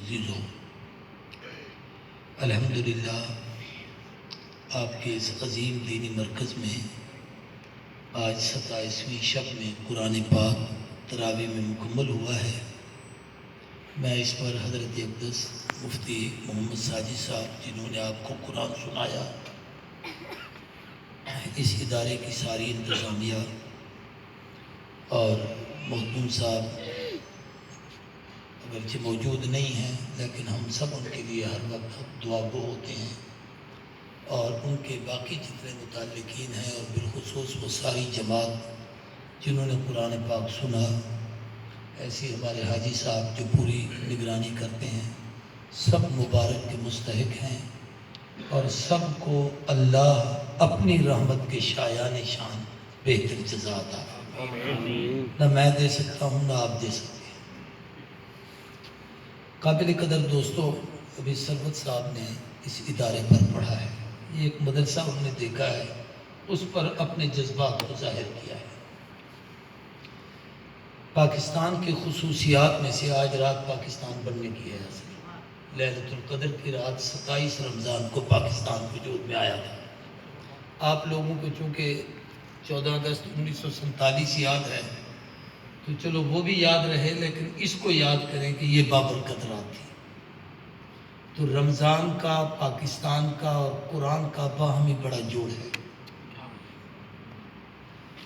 عزیزوں، الحمدللہ آپ کے اس عظیم دینی مرکز میں آج 27ویں شب میں قرآن پاک تراویح میں مکمل ہوا ہے۔ میں اس پر حضرت اقدس مفتی محمد ساجد صاحب جنہوں نے آپ کو قرآن سنایا، اس ادارے کی ساری انتظامیہ اور مخدوم صاحب اگرچہ موجود نہیں ہیں لیکن ہم سب ان کے لیے ہر وقت دعا گو ہوتے ہیں، اور ان کے باقی جتنے متعلقین ہیں اور بالخصوص وہ ساری جماعت جنہوں نے قرآن پاک سنا، ایسے ہمارے حاجی صاحب جو پوری نگرانی کرتے ہیں، سب مبارک کے مستحق ہیں، اور سب کو اللہ اپنی رحمت کے شایان شان بہتر جزا عطا فرمائے۔ نہ میں دے سکتا ہوں نہ آپ دے سکتے ہیں۔ قابل قدر دوستو، ابھی سرورت صاحب نے اس ادارے پر پڑھا ہے، یہ ایک مدرسہ انہوں نے دیکھا ہے، اس پر اپنے جذبات کو ظاہر کیا ہے۔ پاکستان کی خصوصیات میں سے آج رات پاکستان بننے کی ہے۔ لیلۃ القدر کی رات 27 رمضان کو پاکستان وجود میں آیا تھا۔ آپ لوگوں کو چونکہ 14 اگست 1947 یاد ہے تو چلو وہ بھی یاد رہے، لیکن اس کو یاد کریں کہ یہ بابرکت رات تھی۔ تو رمضان کا، پاکستان کا اور قرآن کا باہمی بڑا جوڑ ہے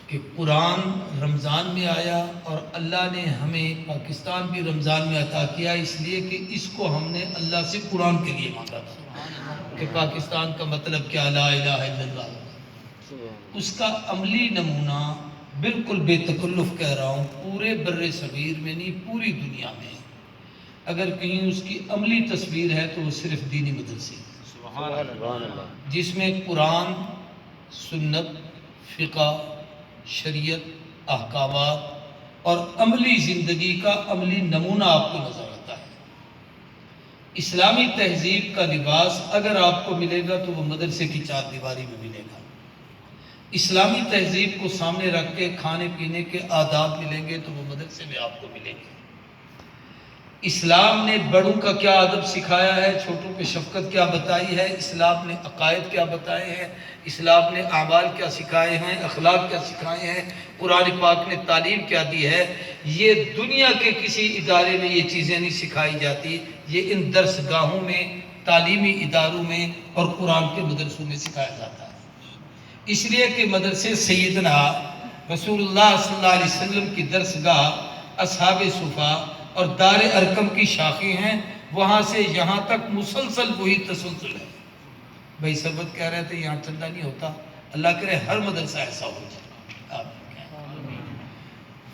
کہ قرآن رمضان میں آیا اور اللہ نے ہمیں پاکستان بھی رمضان میں عطا کیا، اس لیے کہ اس کو ہم نے اللہ سے قرآن کے لیے مانگا تھا کہ پاکستان کا مطلب کیا، لا الہ الا اللہ۔ اس کا عملی نمونہ بالکل بے تکلف کہہ رہا ہوں، پورے بر صغیر میں نہیں، پوری دنیا میں اگر کہیں اس کی عملی تصویر ہے تو وہ صرف دینی مدرسے، جس میں قرآن، سنت، فقہ، شریعت، احکامات اور عملی زندگی کا عملی نمونہ آپ کو نظر آتا ہے۔ اسلامی تہذیب کا لباس اگر آپ کو ملے گا تو وہ مدرسے کی چار دیواری میں ملے گا۔ اسلامی تہذیب کو سامنے رکھ کے کھانے پینے کے آداب ملیں گے تو وہ مدرسے میں آپ کو ملیں گے۔ اسلام نے بڑوں کا کیا ادب سکھایا ہے، چھوٹوں پہ شفقت کیا بتائی ہے، اسلام نے عقائد کیا بتائے ہیں، اسلام نے اعمال کیا سکھائے ہیں، اخلاق کیا سکھائے ہیں، قرآن پاک نے تعلیم کیا دی ہے، یہ دنیا کے کسی ادارے میں یہ چیزیں نہیں سکھائی جاتی، یہ ان درس گاہوں میں، تعلیمی اداروں میں اور قرآن کے مدرسوں میں سکھایا جاتا ہے۔ اس لیے کہ مدرسے سیدنا رسول اللہ صلی اللہ علیہ وسلم کی درسگاہ، اصحاب صفا اور دار ارقم کی شاخیں ہیں، وہاں سے یہاں تک مسلسل وہی تسلسل ہے۔ بھائی سربت کہہ رہے تھے یہاں چندہ نہیں ہوتا، اللہ کرے ہر مدرسہ ایسا ہو جائے،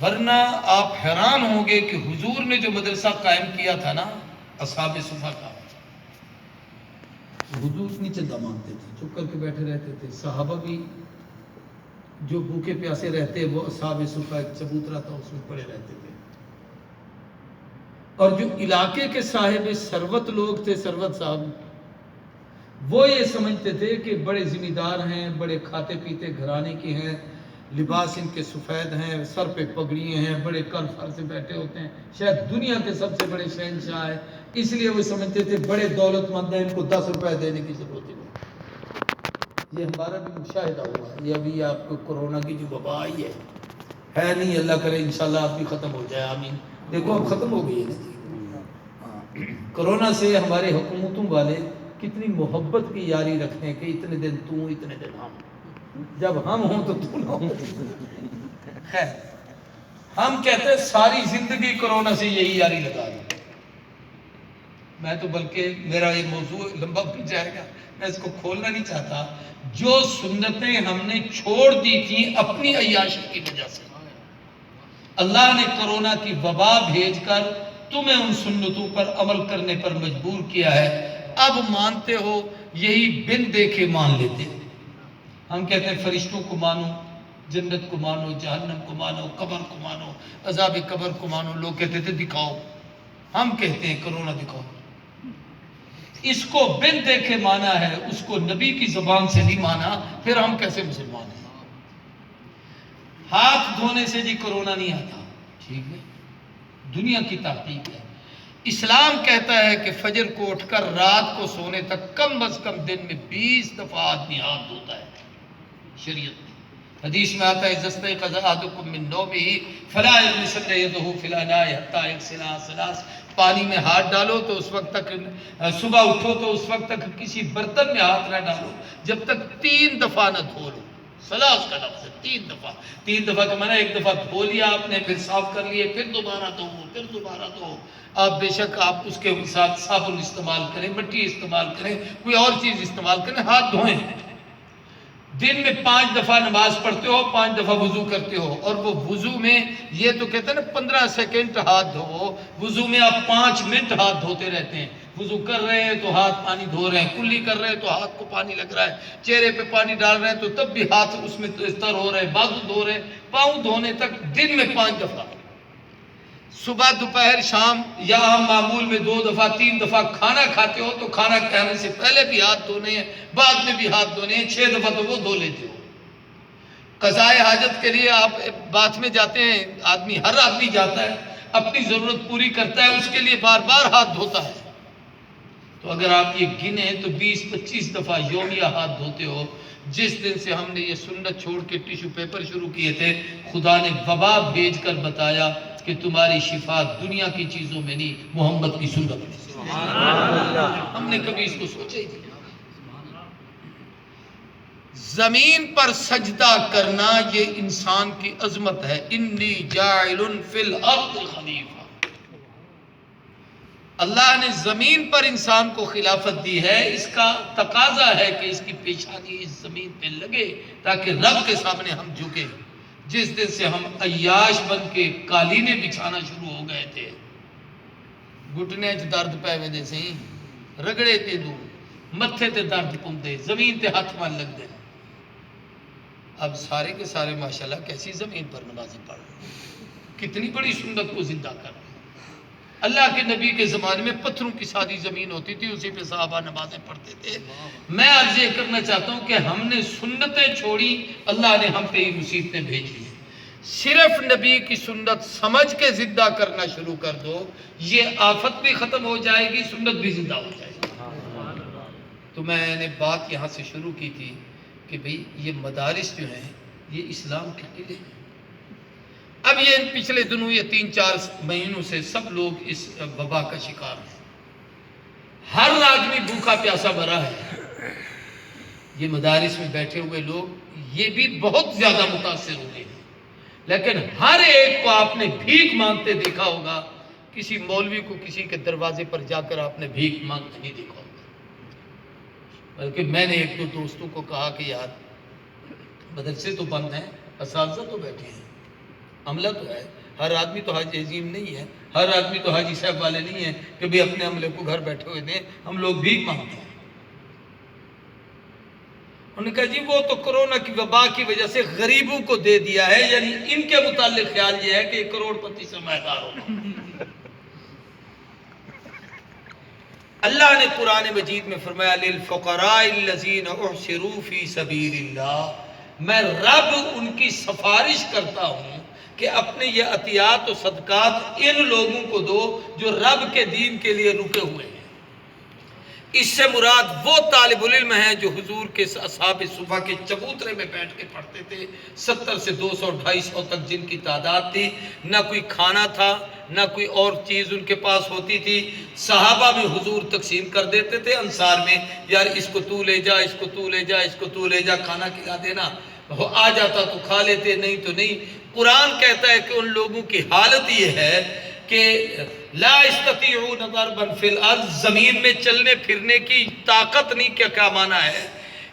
ورنہ آپ حیران ہوں گے کہ حضور نے جو مدرسہ قائم کیا تھا نا اصحاب صفا کا، حضور نہیں چندہ مانگتے تھے، چپ کر کے بیٹھے رہتے تھے، صحابہ بھی جو بھوکے پیاسے رہتے وہ اصحاب صفا ایک چبوترا تھا اس میں پڑے رہتے تھے، اور جو علاقے کے صاحب ثروت لوگ تھے، ثروت صاحب، وہ یہ سمجھتے تھے کہ بڑے ذمہ دار ہیں، بڑے کھاتے پیتے گھرانے کے ہیں، لباس ان کے سفید ہیں، سر پہ پگڑیاں ہیں، بڑے کر فر سے بیٹھے ہوتے ہیں، شاید دنیا کے سب سے بڑے شہنشاہ ہیں، اس لیے وہ سمجھتے تھے بڑے دولت مند ہیں، ان کو 10 روپے دینے کی ضرورت نہیں۔ یہ ہمارا بھی مشاہدہ ہوا ہے، یہ ابھی آپ کو کورونا کی جو وبا آئی ہے نہیں، اللہ کرے انشاءاللہ آپ بھی ختم ہو جائے، آمین۔ دیکھو اب ختم ہو گئی ہے کرونا سے ہمارے حکومتوں والے کتنی محبت کی یاری رکھتے ہیں کہ اتنے دن تو اتنے دن ہم، جب ہم ہوں تو تو نہ ہوں۔ خیر، ہم کہتے ہیں ساری زندگی کرونا سے یہی یاری لگا دی۔ میں تو بلکہ میرا یہ موضوع لمبا بن جائے گا، میں اس کو کھولنا نہیں چاہتا۔ جو سنتیں ہم نے چھوڑ دی تھیں اپنی عیاشی کی وجہ سے، اللہ نے کرونا کی وبا بھیج کر تمہیں ان سنتوں پر عمل کرنے پر مجبور کیا ہے۔ اب مانتے ہو، یہی بن دیکھے مان لیتے۔ ہم کہتے ہیں فرشتوں کو مانو، جنت کو مانو، جہنم کو مانو، قبر کو مانو، عذاب قبر کو مانو، لوگ کہتے تھے دکھاؤ، ہم کہتے ہیں کرونا دکھاؤ۔ اس کو بن دیکھے مانا ہے، اس کو نبی کی زبان سے نہیں مانا، پھر ہم کیسے مسلمان ہیں؟ ہاتھ دھونے سے جی کرونا نہیں آتا، ٹھیک ہے، دنیا کی تحقیق ہے۔ اسلام کہتا ہے کہ فجر کو اٹھ کر رات کو سونے تک کم از کم دن میں 20 دفعہ آدمی ہاتھ دھوتا ہے. شریعت میں حدیث میں آتا ہے استيقظ احدكم من نومه فلا يغمسن يده في الاناء حتى يغسلها ثلاث. پانی میں ہاتھ ڈالو تو اس وقت تک، صبح اٹھو تو اس وقت تک کسی برتن میں ہاتھ نہ ڈالو جب تک 3 دفعہ نہ دھو لو. ثلاث کا لفظ ہے، 3 دفعہ. 3 دفعہ کا معنی ایک دفعہ دھو لیا آپ نے، پھر صاف کر لیے، پھر دوبارہ دھو، پھر دوبارہ دھو. آپ بے شک آپ اس کے ساتھ صابن استعمال کریں، مٹی استعمال کریں، کوئی اور چیز استعمال کریں، ہاتھ دھوئیں. دن میں 5 دفعہ نماز پڑھتے ہو، 5 دفعہ وضو کرتے ہو، اور وہ وضو میں یہ تو کہتے ہیں نا 15 سیکنڈ ہاتھ دھو، وضو میں آپ 5 منٹ ہاتھ دھوتے رہتے ہیں. وضو کر رہے ہیں تو ہاتھ پانی دھو رہے ہیں، کلی کر رہے ہیں تو ہاتھ کو پانی لگ رہا ہے، چہرے پہ پانی ڈال رہے ہیں تو تب بھی ہاتھ اس میں تر ہو رہے ہیں، بازو دھو رہے ہیں، پاؤں دھونے تک دن میں 5 دفعہ. صبح دوپہر شام، یا ہم معمول میں 2 دفعہ 3 دفعہ کھانا کھاتے ہو تو کھانا کھانے سے پہلے بھی ہاتھ دھونے ہیں، بعد میں بھی ہاتھ دھونے ہیں، 6 دفعہ تو وہ دھو لیتے ہو. قضاء حاجت کے لیے آپ باتھ میں جاتے ہیں، ہر آدمی جاتا ہے، اپنی ضرورت پوری کرتا ہے، اس کے لیے بار بار ہاتھ دھوتا ہے. تو اگر آپ یہ گنیں تو 20-25 دفعہ یومیہ ہاتھ دھوتے ہو. جس دن سے ہم نے یہ سنت چھوڑ کے ٹیشو پیپر شروع کیے تھے، خدا نے وبا بھیج کر بتایا کہ تمہاری شفا دنیا کی چیزوں میں نہیں، محمد کی سنت میں. ہم نے کبھی اس کو سوچا ہی نہیں. زمین پر سجدہ کرنا یہ انسان کی عظمت ہے. انی جاعل فی الارض خلیفہ. اللہ نے زمین پر انسان کو خلافت دی ہے، اس کا تقاضا ہے کہ اس کی پیشانی اس زمین پہ لگے تاکہ رب کے سامنے ہم جھکیں. جس دن سے ہم عیاش بن کے قالینیں بچھانا شروع ہو گئے تھے، گھٹنے چ درد پے وے سی، رگڑے تے دوں، متھے تے درد پوندے، زمین تے ہاتھ مان لگ دے. اب سارے کے سارے ماشاءاللہ کیسی زمین پر نمازیں پڑھ رہے ہیں، کتنی بڑی سنت کو زندہ کر رہے ہیں. اللہ کے نبی کے زمانے میں پتھروں کی سادی زمین ہوتی تھی، اسی پہ صحابہ نمازیں پڑھتے تھے. میں عرض یہ کرنا چاہتا ہوں کہ ہم نے سنتیں چھوڑی، اللہ نے ہم پہ ہی مصیبتیں بھیجی. صرف نبی کی سنت سمجھ کے زندہ کرنا شروع کر دو، یہ آفت بھی ختم ہو جائے گی، سنت بھی زندہ ہو جائے گی. تو میں نے بات یہاں سے شروع کی تھی کہ بھئی یہ مدارس جو ہیں یہ اسلام کے قلعے ہیں. اب یہ پچھلے دنوں یہ 3-4 مہینوں سے سب لوگ اس وبا کا شکار ہیں، ہر آدمی بھوکا پیاسا مرا ہے. یہ مدارس میں بیٹھے ہوئے لوگ یہ بھی بہت زیادہ متاثر ہوئے ہیں، لیکن ہر ایک کو آپ نے بھیک مانگتے دیکھا ہوگا. کسی مولوی کو کسی کے دروازے پر جا کر آپ نے بھیک مانگتے نہیں دیکھا ہوگا. بلکہ میں نے 1-2 دوستوں کو کہا کہ یار مدرسے تو بند ہیں، اساتذہ تو بیٹھے ہیں، عملہ تو ہے، ہر آدمی تو حاجی عظیم نہیں ہے، ہر آدمی تو حاجی صاحب والے نہیں ہیں کہ بھی اپنے عملے کو گھر بیٹھے ہوئے دیں، ہم لوگ بھیک مانگتے ہیں. انہوں نے کہا جی وہ تو کرونا کی وبا کی وجہ سے غریبوں کو دے دیا ہے، یعنی ان کے متعلق خیال یہ ہے کہ یہ کروڑ پتی سرمایہ دار ہوگا. اللہ نے قرآن مجید میں فرمایا للفقراء الذین احصروا فی سبیل اللہ، میں رب ان کی سفارش کرتا ہوں کہ اپنے یہ عطیات و صدقات ان لوگوں کو دو جو رب کے دین کے لیے رکے ہوئے ہیں. اس سے مراد وہ طالب العلم ہیں جو حضور کے اصحاب صفہ کے چبوترے میں بیٹھ کے پڑھتے تھے، 70 سے 200-250 تک جن کی تعداد تھی. نہ کوئی کھانا تھا، نہ کوئی اور چیز ان کے پاس ہوتی تھی. صحابہ بھی حضور تقسیم کر دیتے تھے انصار میں، یار اس کو تو لے جا، اس کو تو لے جا، اس کو تو لے جا، کھانا کھلا دینا. آ جاتا تو کھا لیتے، نہیں تو نہیں. قرآن کہتا ہے کہ ان لوگوں کی حالت یہ ہے کہ لا استطیعون ضربا فی الارض، زمین میں چلنے پھرنے کی طاقت نہیں. کیا معنی ہے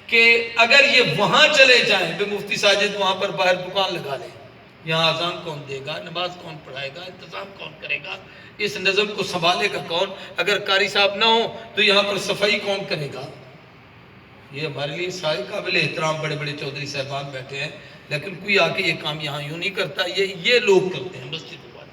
کہ اگر یہ وہاں چلے جائیں، بے مفتی ساجد وہاں پر باہر دکان لگا لیں، یہاں اذان کون دے گا، نماز کون پڑھائے گا، انتظام کون کرے گا، اس نظم کو سنبھالے گا کون، اگر قاری صاحب نہ ہو تو یہاں پر صفائی کون کرے گا. یہ ہمارے لیے سارے قابل احترام بڑے بڑے چودھری صاحبان بیٹھے ہیں، لیکن کوئی آ کے یہ کام یہاں یوں نہیں کرتا، یہ لوگ کرتے ہیں مسجد والے.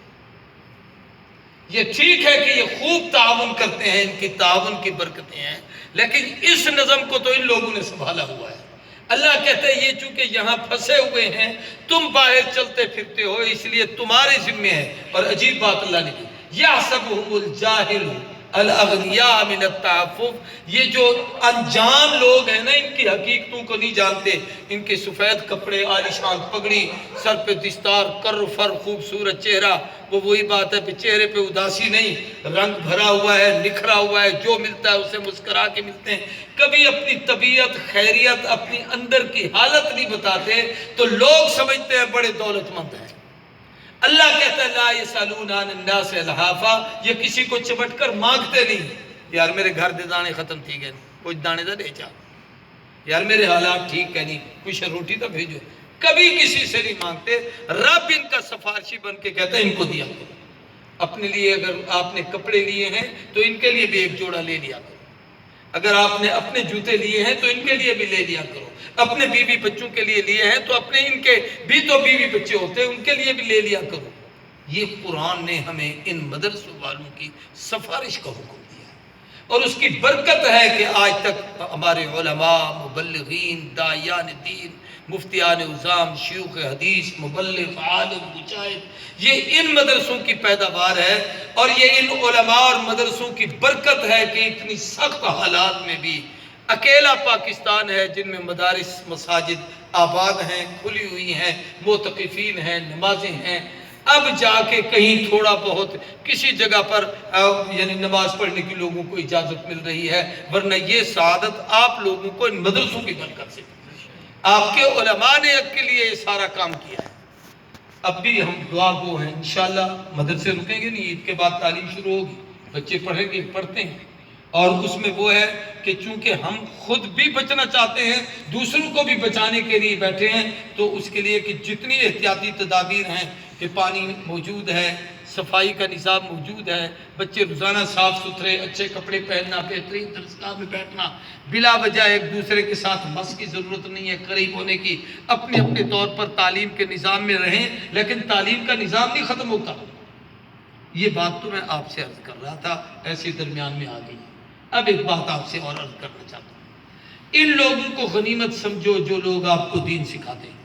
یہ ٹھیک ہے کہ یہ خوب تعاون کرتے ہیں، ان کی تعاون کی برکتیں ہیں، لیکن اس نظم کو تو ان لوگوں نے سنبھالا ہوا ہے. اللہ کہتا ہے یہ چونکہ یہاں پھنسے ہوئے ہیں، تم باہر چلتے پھرتے ہو، اس لیے تمہارے ذمے ہے. اور عجیب بات اللہ نے کی، یحسبہم الجاہل الاغنیاء من التعفف. یہ جو انجان لوگ ہیں نا ان کی حقیقتوں کو نہیں جانتے. ان کے سفید کپڑے، عالیشان پگڑی، سر پہ دستار، کر فر، خوبصورت چہرہ. وہ وہی بات ہے کہ چہرے پہ اداسی نہیں، رنگ بھرا ہوا ہے، نکھرا ہوا ہے، جو ملتا ہے اسے مسکرا کے ملتے ہیں. کبھی اپنی طبیعت، خیریت، اپنی اندر کی حالت نہیں بتاتے تو لوگ سمجھتے ہیں بڑے دولت مند ہیں. اللہ کہتا ہے لا یسالون عن الناس الحافا، یہ کسی کو چمٹ کر مانگتے نہیں. یار میرے گھر دے دانے ختم تھی گئے، کچھ دانے دا دے چاہ. یار میرے حالات ٹھیک ہے نہیں، کچھ روٹی تو بھیجو. کبھی کسی سے نہیں مانگتے. رب ان کا سفارشی بن کے کہتا ہے ان کو دیا کرو. اپنے لیے اگر آپ نے کپڑے لیے ہیں تو ان کے لیے بھی ایک جوڑا لے لیا کرو. اگر آپ نے اپنے جوتے لیے ہیں تو ان کے لیے بھی لے لیا کرو. اپنے بیوی بچوں کے لیے لیے ہیں تو اپنے ان کے بھی تو بیوی بچے ہوتے ہیں، ان کے لیے بھی لے لیا کرو. یہ قرآن نے ہمیں ان مدرسوں والوں کی سفارش کا حکم دیا ہے. اور اس کی برکت ہے کہ آج تک ہمارے علماء، مبلغین، داعیان دین، مفتیان عظام، شیوخ حدیث، مبلغ، عالم، مجاہد، یہ ان مدرسوں کی پیداوار ہے. اور یہ ان علماء اور مدرسوں کی برکت ہے کہ اتنی سخت حالات میں بھی اکیلا پاکستان ہے جن میں مدارس، مساجد آباد ہیں، کھلی ہوئی ہیں، معتکفین ہیں، نمازیں ہیں. اب جا کے کہیں تھوڑا بہت کسی جگہ پر یعنی نماز پڑھنے کی لوگوں کو اجازت مل رہی ہے، ورنہ یہ سعادت آپ لوگوں کو ان مدرسوں کی برکت سے، آپ کے علماء نے کے لیے یہ سارا کام کیا ہے. اب بھی ہم دعا گو ہیں، انشاءاللہ مدرسے رکیں گے نہیں، عید کے بعد تعلیم شروع ہوگی، بچے پڑھیں گے، پڑھتے ہیں. اور اس میں وہ ہے کہ چونکہ ہم خود بھی بچنا چاہتے ہیں، دوسروں کو بھی بچانے کے لیے بیٹھے ہیں، تو اس کے لیے کہ جتنی احتیاطی تدابیر ہیں کہ پانی موجود ہے، صفائی کا نظام موجود ہے، بچے روزانہ صاف ستھرے اچھے کپڑے پہننا، بہترین درسگاہ میں بیٹھنا، بلا وجہ ایک دوسرے کے ساتھ مس کی ضرورت نہیں ہے قریب ہونے کی. اپنے اپنے طور پر تعلیم کے نظام میں رہیں، لیکن تعلیم کا نظام نہیں ختم ہوتا. یہ بات تو میں آپ سے عرض کر رہا تھا، ایسے درمیان میں آ گئی. اب ایک بات آپ سے اور عرض کرنا چاہتا ہوں. ان لوگوں کو غنیمت سمجھو جو لوگ آپ کو دین سکھاتے ہیں.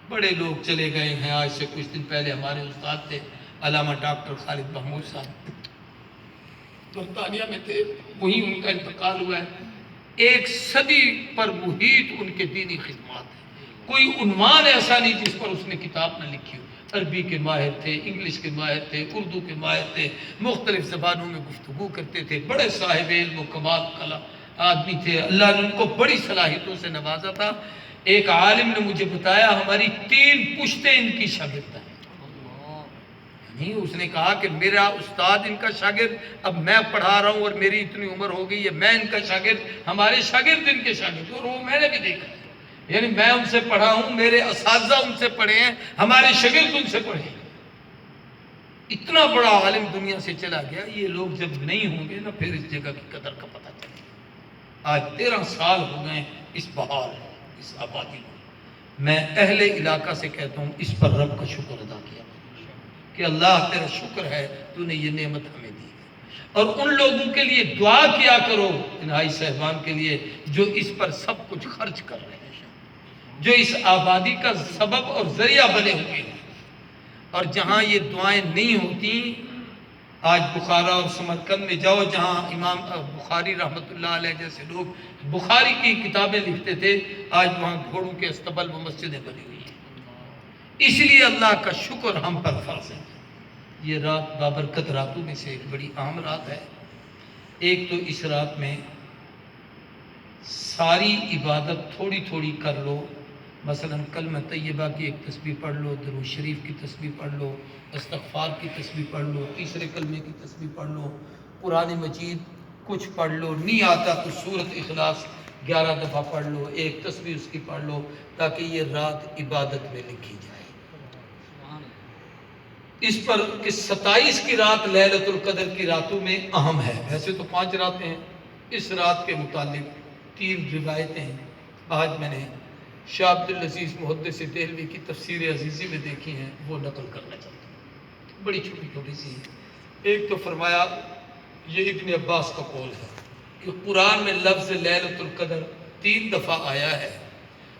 بڑے لوگ چلے گئے ہیں. آج سے کچھ دن پہلے ہمارے استاد تھے علامہ ڈاکٹر خالد محمود صاحب، برطانیہ میں تھے، وہیں ان کا انتقال ہوا ہے. 1 صدی پر محیط ان کے دینی خدمات ہیں. کوئی عنوان ایسا نہیں جس پر اس نے کتاب نہ لکھی ہو. عربی کے ماہر تھے، انگلش کے ماہر تھے، اردو کے ماہر تھے، مختلف زبانوں میں گفتگو کرتے تھے. بڑے صاحب علم و کمال کلا آدمی تھے. اللہ نے ان کو بڑی صلاحیتوں سے نوازا تھا. ایک عالم نے مجھے بتایا ہماری 3 پشتیں ان کی شاگرد ہیں. نہیں، اس نے کہا کہ میرا استاد ان کا شاگرد، اب میں پڑھا رہا ہوں اور میری اتنی عمر ہو گئی ہے، میں ان کا شاگرد، ہمارے شاگرد ان کے شاگرد. اور وہ میں نے بھی دیکھا ہے، یعنی میں ان سے پڑھا ہوں، میرے اساتذہ ان سے پڑھے ہیں، ہمارے شاگرد ان سے پڑھے ہیں. اتنا بڑا عالم دنیا سے چلا گیا. یہ لوگ جب نہیں ہوں گے نا پھر اس جگہ کی قدر کا پتہ چلے گا. آج 13 سال ہو گئے اس بہار، اس آبادی کو. میں اہل علاقہ سے کہتا ہوں اس پر رب کا شکر ادا کیا کہ اللہ تیرا شکر ہے تو نے یہ نعمت ہمیں دی. اور ان لوگوں کے لیے دعا کیا کرو، ان بھائی صاحبان کے لیے جو اس پر سب کچھ خرچ کر رہے ہیں، جو اس آبادی کا سبب اور ذریعہ بنے ہوئے ہیں. اور جہاں یہ دعائیں نہیں ہوتی، آج بخارا اور سمرقند میں جاؤ جہاں امام بخاری رحمۃ اللہ علیہ جیسے لوگ بخاری کی کتابیں لکھتے تھے، آج وہاں گھوڑوں کے استبل و مسجدیں بنی ہوئی ہیں. اس لیے اللہ کا شکر ہم پر فرض ہے. یہ رات بابرکت راتوں میں سے ایک بڑی اہم رات ہے. ایک تو اس رات میں ساری عبادت تھوڑی تھوڑی کر لو. مثلا کلمہ طیبہ کی ایک تسبیح پڑھ لو، درود شریف کی تسبیح پڑھ لو، استغفار کی تسبیح پڑھ لو، تیسرے کلمے کی تسبیح پڑھ لو، قرآن مجید کچھ پڑھ لو. نہیں آتا تو سورۃ اخلاص 11 دفعہ پڑھ لو، ایک تسبیح اس کی پڑھ لو، تاکہ یہ رات عبادت میں لکھی جائے. اس پر کہ 27 کی رات لیلۃ القدر کی راتوں میں اہم ہے. ویسے تو 5 راتیں ہیں. اس رات کے متعلق 3 روایتیں ہیں. آج میں نے شاہ عبدالعزیز محدث دہلوی کی تفسیر عزیزی میں دیکھی ہیں، وہ نقل کرنا چاہتا ہوں. بڑی چھوٹی چھوٹی سی ہے. ایک تو فرمایا، یہ ابن عباس کا قول ہے کہ قرآن میں لفظ لیلۃ القدر 3 دفعہ آیا ہے،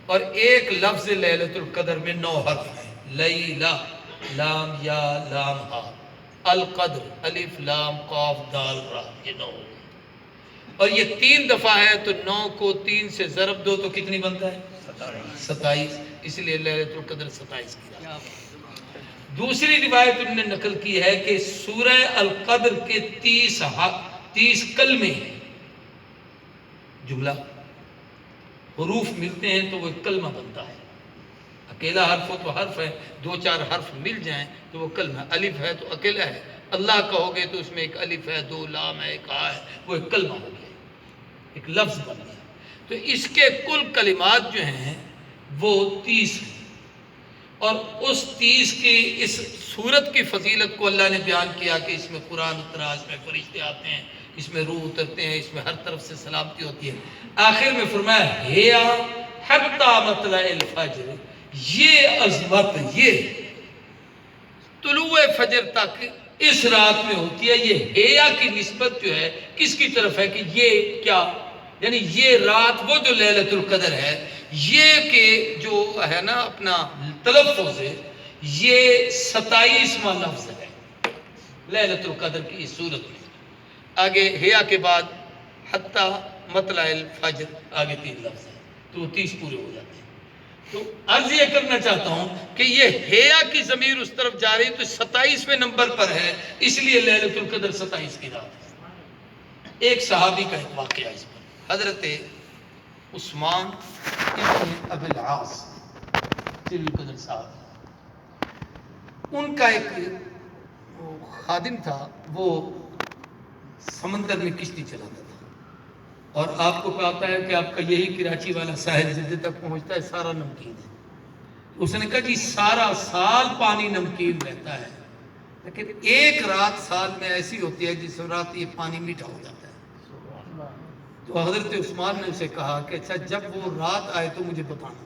اور ایک لفظ لیلۃ القدر میں 9 حرف ہیں. لیلہ، لام یا لام ہا. القدر، الف لام قاف دال را، یہ 9 ہو گئی، اور یہ 3 دفعہ ہے تو 9 کو 3 سے ضرب دو تو کتنی بنتا ہے؟ 27، اس لیے لیلۃ القدر 27 کی رات۔ دوسری روایت انہوں نے نقل کی ہے کہ سورہ القدر کے 30 کلمے ہیں، جملہ حروف ملتے ہیں تو وہ ایک کلمہ بنتا ہے، اکیلا حرف ہو تو حرف ہے، 2-4 حرف مل جائیں تو وہ کلمہ، الف ہے تو اکیلا ہے، اللہ کہو گے تو اس میں ایک الف ہے، 2 لام ہے، ایک آ ہے، وہ ایک کلمہ ہو گیا، ایک لفظ بن گیا۔ تو اس کے کل کلمات جو ہیں وہ 30 ہیں، اور اس 30 کی اس سورت کی فضیلت کو اللہ نے بیان کیا کہ اس میں قرآن اترا، اس میں فرشتے آتے ہیں، اس میں روح اترتے ہیں، اس میں ہر طرف سے سلامتی ہوتی ہے۔ آخر میں فرمایا ہیا حتی مطلع الفجر، یہ عظمت، یہ طلوع فجر تک اس رات میں ہوتی ہے۔ یہ ہیا کی نسبت جو ہے کس کی طرف ہے کہ یہ کیا، یعنی یہ رات وہ جو لیلۃ القدر ہے، یہ کہ جو ہے نا اپنا تلفظ ہے، یہ 27واں لفظ ہے لیلۃ القدر کی اس صورت میں۔ آگے ہیا کے بعد حتی مطلع الفجر، آگے 3 لفظ ہیں تو وہ 30 پورے ہو جاتے ہیں۔ تو عرض یہ کرنا چاہتا ہوں کہ یہ ہیا کی ضمیر اس طرف جا رہی تو 27ویں نمبر پر ہے، اس لیے لیلۃ القدر 27 کی رات ہے۔ ایک صحابی کا ایک واقعہ اس پر، حضرت عثمان ابن ابی العاص القدر صاحب، ان کا ایک خادم تھا، وہ سمندر میں کشتی چلاتا تھا، اور آپ کو پتا ہے کہ آپ کا یہی کراچی والا ساحل جدے تک پہنچتا ہے سارا نمکین ہے۔ اس نے کہا جی سارا سال پانی نمکین رہتا ہے، لیکن ایک رات سال میں ایسی ہوتی ہے جس رات یہ پانی میٹھا ہو جاتا ہے۔ تو حضرت عثمان نے اسے کہا کہ اچھا جب وہ رات آئے تو مجھے بتانا۔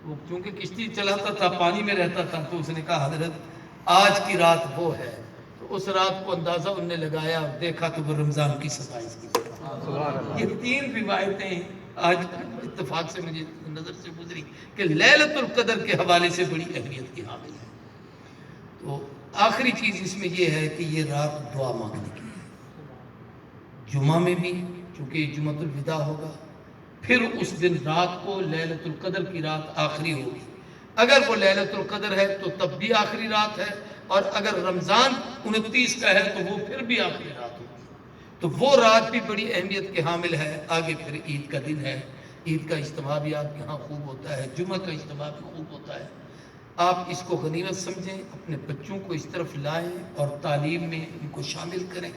وہ چونکہ کشتی چلاتا تھا، پانی میں رہتا تھا، تو اس نے کہا حضرت آج کی رات وہ ہے۔ تو اس رات کو اندازہ انہوں نے لگایا اور دیکھا تو وہ رمضان کی 27 کی۔ یہ 3 روایتیں آج اتفاق سے مجھے نظر سے گزری کہ لیلۃ القدر کے حوالے سے بڑی اہمیت کی حامل ہے۔ تو آخری چیز اس میں یہ ہے کہ یہ رات دعا مانگنے کی ہے، جمعہ میں بھی چونکہ یہ جمعۃ الوداع ہوگا، پھر اس دن رات کو لیلۃ القدر کی رات آخری ہوگی۔ اگر وہ لیلۃ القدر ہے تو تب بھی آخری رات ہے، اور اگر رمضان 29 کا ہے تو وہ پھر بھی آخری رات ہوگی۔ تو وہ رات بھی بڑی اہمیت کے حامل ہے۔ آگے پھر عید کا دن ہے، عید کا اجتماع بھی آپ کے ہاں خوب ہوتا ہے، جمعہ کا اجتماع بھی خوب ہوتا ہے۔ آپ اس کو غنیمت سمجھیں، اپنے بچوں کو اس طرف لائیں اور تعلیم میں ان کو شامل کریں۔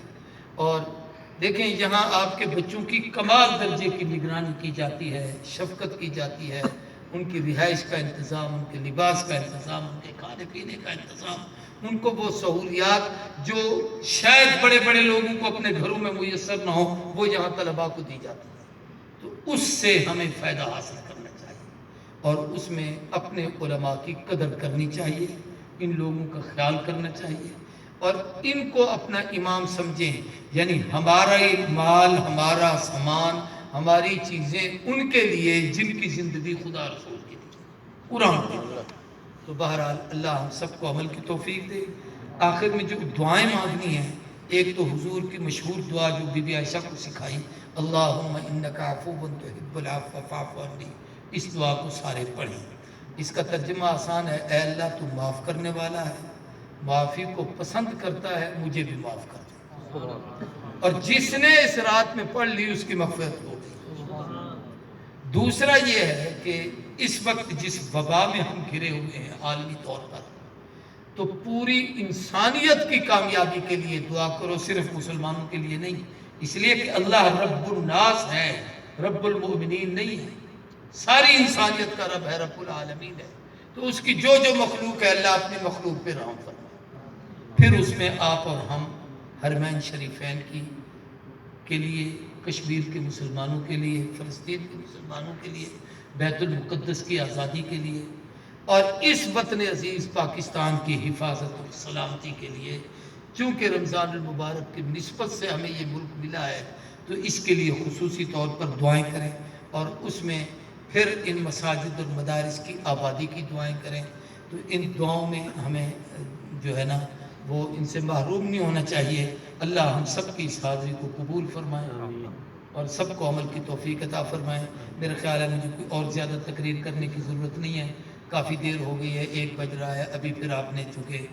اور دیکھیں یہاں آپ کے بچوں کی کمال درجے کی نگرانی کی جاتی ہے، شفقت کی جاتی ہے، ان کی رہائش کا انتظام، ان کے لباس کا انتظام، ان کے کھانے پینے کا انتظام، ان کو وہ سہولیات جو شاید بڑے بڑے لوگوں کو اپنے گھروں میں میسر نہ ہو، وہ یہاں طلباء کو دی جاتی ہے۔ تو اس سے ہمیں فائدہ حاصل کرنا چاہیے، اور اس میں اپنے علماء کی قدر کرنی چاہیے، ان لوگوں کا خیال کرنا چاہیے، اور ان کو اپنا امام سمجھیں۔ یعنی ہمارا مال، ہمارا سامان، ہماری چیزیں ان کے لیے جن کی زندگی خدا رسول کے لیے، قرآن کے لیے۔ تو بہرحال اللہ ہم سب کو عمل کی توفیق دے۔ آخر میں جو دعائیں مانگنی ہیں، ایک تو حضور کی مشہور دعا جو بی بی عائشہ کو سکھائی، اللہم انکا عفو تحب العفو فاعف عنی، اس دعا کو سارے پڑھیں۔ اس کا ترجمہ آسان ہے، اے اللہ تو معاف کرنے والا ہے، معافی کو پسند کرتا ہے، مجھے بھی معاف کر دے۔ اور جس نے اس رات میں پڑھ لی اس کی مغفرت ہو گئی۔ دوسرا یہ ہے کہ اس وقت جس وبا میں ہم گھرے ہوئے ہیں عالمی طور پر، تو پوری انسانیت کی کامیابی کے لیے دعا کرو، صرف مسلمانوں کے لیے نہیں، اس لیے کہ اللہ رب الناس ہے، رب المؤمنین نہیں ہے، ساری انسانیت کا رب ہے، رب العالمین ہے۔ تو اس کی جو جو مخلوق ہے اللہ اپنی مخلوق پہ رحم فرمائے۔ پھر اس میں آپ اور ہم حرمین شریفین کے لیے، کشمیر کے مسلمانوں کے لیے، فلسطین کے مسلمانوں کے لیے، بیت المقدس کی آزادی کے لیے، اور اس وطن عزیز پاکستان کی حفاظت اور سلامتی کے لیے، چونکہ رمضان المبارک کی نسبت سے ہمیں یہ ملک ملا ہے، تو اس کے لیے خصوصی طور پر دعائیں کریں، اور اس میں پھر ان مساجد اور مدارس کی آبادی کی دعائیں کریں۔ تو ان دعاؤں میں ہمیں جو ہے نا وہ ان سے محروم نہیں ہونا چاہیے. اللہ ہم سب کی اس حاضری کو قبول فرمائے اور سب کو عمل کی توفیق عطا فرمائے. میرا خیال ہے مجھے کوئی اور زیادہ تقریر کرنے کی ضرورت نہیں ہے. کافی دیر ہو گئی ہے, 1 بج رہا ہے. ابھی پھر آپ نے چونکہ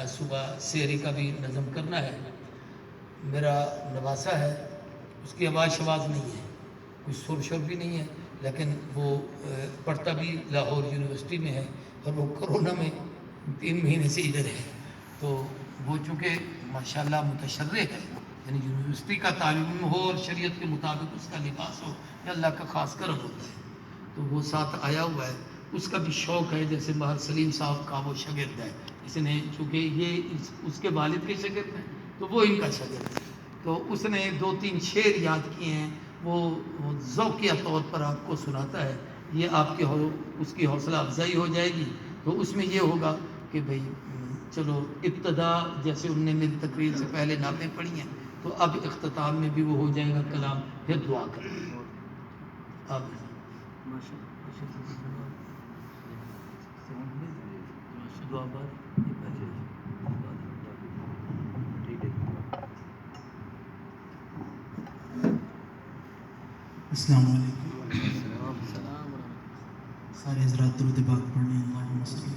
صبح سحری کا بھی نظم کرنا ہے. میرا نواسا ہے, اس کی آواز شواز نہیں ہے, کوئی سر شر بھی نہیں ہے, لیکن وہ پڑھتا بھی لاہور یونیورسٹی میں ہے اور وہ کرونا میں 3 مہینے سے ادھر ہے. تو وہ چونکہ ماشاءاللہ متشرع ہے, یعنی یونیورسٹی کا تعلیم ہو اور شریعت کے مطابق اس کا لباس ہو, یہ اللہ کا خاص کرم ہوتا ہے. تو وہ ساتھ آیا ہوا ہے, اس کا بھی شوق ہے. جیسے ماہر سلیم صاحب کا وہ شاگرد ہے, اس نے چونکہ یہ اس کے والد کے شاگرد ہیں تو وہ ان کا شاگرد ہے. تو اس نے 2-3 شعر یاد کیے ہیں, وہ ذوقیہ طور پر آپ کو سناتا ہے. یہ آپ کے اس کی حوصلہ افزائی ہو جائے گی. تو اس میں یہ ہوگا کہ بھئی چلو ابتدا جیسے انہوں نے میری تقریر سے پہلے نعتیں پڑھی ہیں, تو اب اختتام میں بھی وہ ہو جائے گا کلام, پھر دعا کریں گے. اب دعا بعد السلام علیکم. سارے حضرات درود پاک پڑھنے. اللہم صلی